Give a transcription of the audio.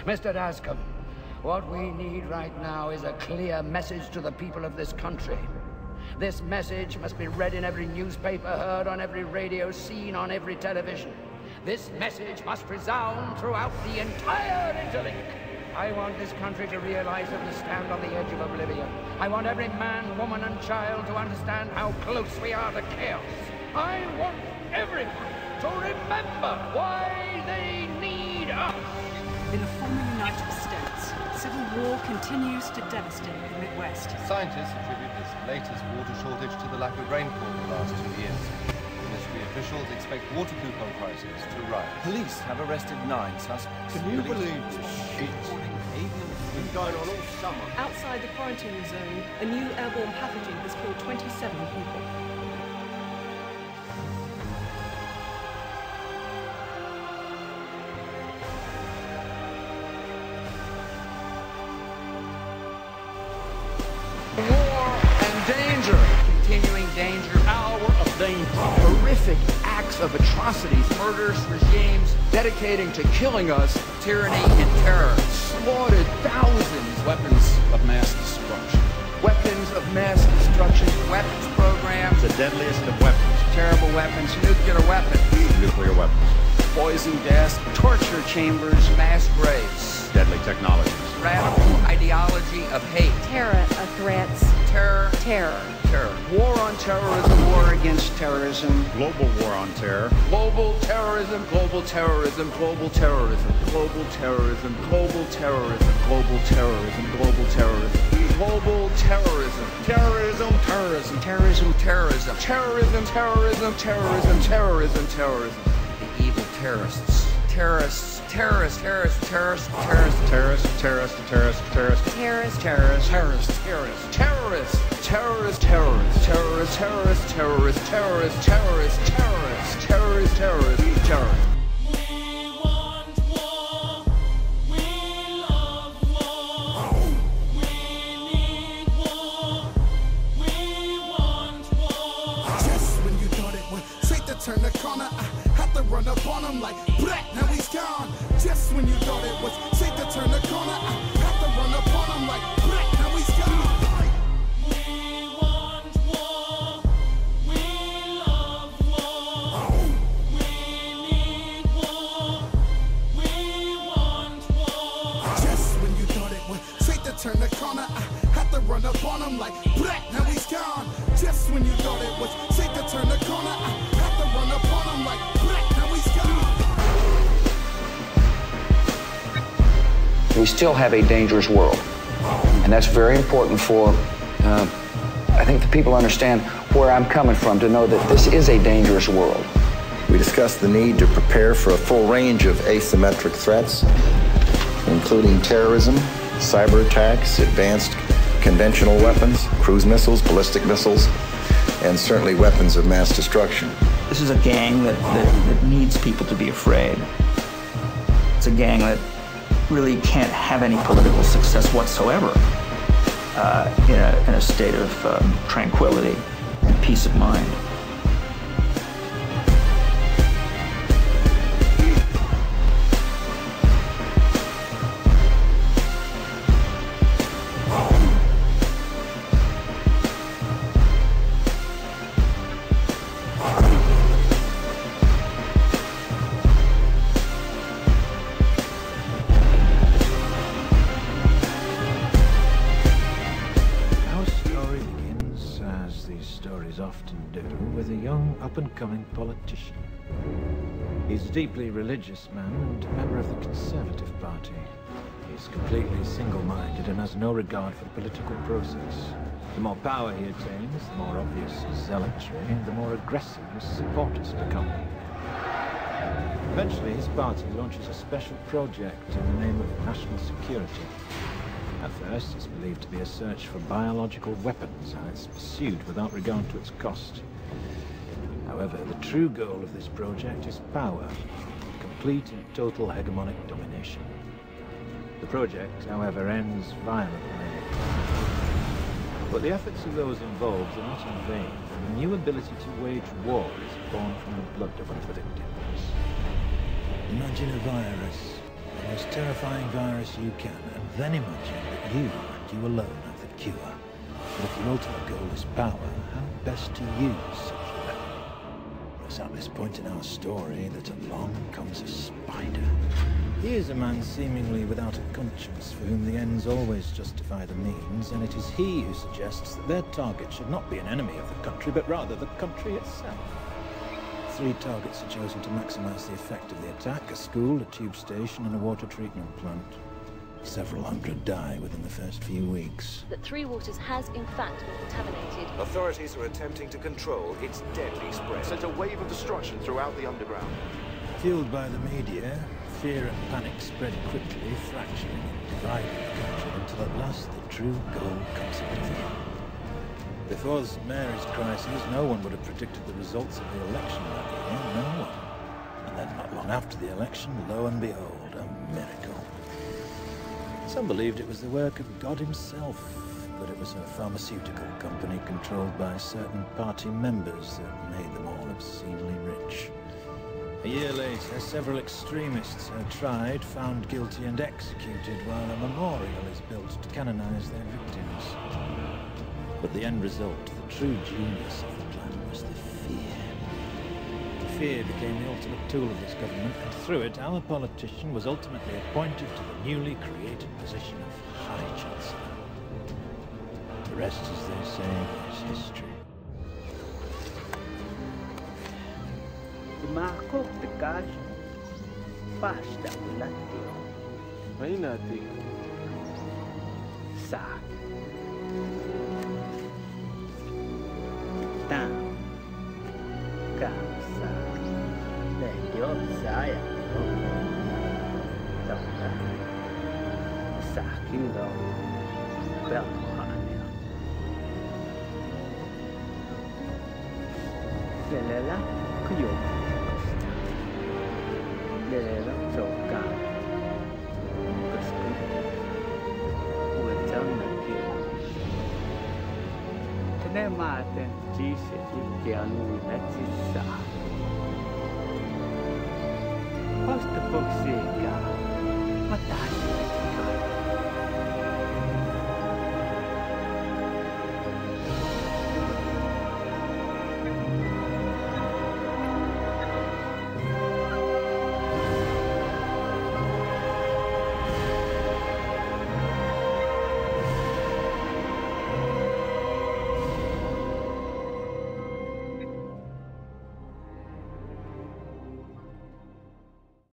Mr. Dascom, what we need right now is a clear message to the people of this country. This message must be read in every newspaper, heard on every radio, seen on every television. This message must resound throughout the entire interlink. I want this country to realize that we stand on the edge of oblivion. I want every man, woman, and child to understand how close we are to chaos. I want everyone to remember why they need us. In the former United States, civil war continues to devastate the Midwest. Scientists attribute this latest water shortage to the lack of rainfall in the last 2 years. Ministry officials expect water coupon prices to rise. Police have arrested 9 suspects. Can you believe this shit? Been going on all summer. Outside the quarantine zone, a new airborne pathogen has killed 27 people. Continuing danger, hour of danger. Horrific acts of atrocities, murders, regimes dedicating to killing us, tyranny and terror. Slaughtered thousands. Weapons of mass destruction. Weapons of mass destruction. Weapons programs. The deadliest of weapons. Terrible weapons. Nuclear weapons. Nuclear weapons. Poison gas. Torture chambers. Mass graves. Deadly technologies. Radical ideology of hate. Terror of threats. Terror. Terror. Terror. War on terrorism. War against terrorism. Global war on terror. Global terrorism. Global terrorism. Global terrorism. Global terrorism. Global terrorism. Global terrorism. Global terrorism. Global terrorism. Terrorism. Terrorism. Terrorism. Terrorism. Terrorism. Terrorism. Terrorism. Terrorism. Terrorism. The evil terrorists. Terrorists. Terrorists. Terrorists. Terrorists. Terrorists. Terrorists. Terrorists. Terrorists. Terrorist. Terrorists. Terrorists. Terrorists. Terrorists. Terrorists. Terrorists, terrorists, terrorists, terrorists, terrorists, terrorists, terrorists, terrorists, terrorists, terrorists, terrorists. We want war. We love war. We need war. We want war. Just when you thought it was safe to turn the corner, I had to run up on him like, black, now he's gone. Just when you thought it was safe to turn the corner, I had to run up on him like, black, now he's gone. Turn the corner, I had to run up on him like black, now he's gone. Just when you thought it was safe to turn the corner, I had to run up on him like black, now he's gone. We still have a dangerous world, and that's very important for, I think the people understand where I'm coming from, to know that this is a dangerous world. We discussed the need to prepare for a full range of asymmetric threats, including terrorism, cyber attacks, advanced conventional weapons, cruise missiles, ballistic missiles, and certainly weapons of mass destruction. This is a gang that needs people to be afraid. It's a gang that really can't have any political success whatsoever in a state of tranquility and peace of mind. Up-and-coming politician. He's a deeply religious man and a member of the Conservative Party. He's completely single-minded and has no regard for the political process. The more power he attains, the more obvious his zealotry, and the more aggressive his supporters become. Eventually, his party launches a special project in the name of national security. At first, it's believed to be a search for biological weapons, and it's pursued without regard to its cost. However, the true goal of this project is power, complete and total hegemonic domination. The project, however, ends violently. But the efforts of those involved are not in vain, and the new ability to wage war is born from the blood of our victims. Imagine a virus, the most terrifying virus you can, and then imagine that you and you alone have the cure. But if your ultimate goal is power, how best to use such a weapon? It's at this point in our story that along comes a spider. He is a man seemingly without a conscience, for whom the ends always justify the means, and it is he who suggests that their target should not be an enemy of the country, but rather the country itself. 3 targets are chosen to maximize the effect of the attack: a school, a tube station, and a water treatment plant. Several hundred die within the first few weeks. That Three Waters has, in fact, been contaminated. Authorities are attempting to control its deadly spread. Sent a wave of destruction throughout the underground. Fueled by the media, fear and panic spread quickly, fracturing and dividing the country until at last the true goal comes into view. Before the St. Mary's crisis, no one would have predicted the results of the election that year, no one. And then not long after the election, lo and behold, a miracle. Some believed it was the work of God himself, but it was a pharmaceutical company controlled by certain party members that made them all obscenely rich. A year later, several extremists are tried, found guilty and executed, while a memorial is built to canonize their victims. But the end result, the true genius of the plan, was the fear. Fear became the ultimate tool of this government, and through it, our politician was ultimately appointed to the newly created position of High Chancellor. The rest, as they say, is history. Marco the cash pasta latte. Mainati. Sac. Tam. Casa. Meglio sai. Donna. Sacchindo. Bello hanea. Lelela kuyo. Lelela soka. Kusku. Uwezana kio. Tene mate jise jikianu metisa. Posta boxiga.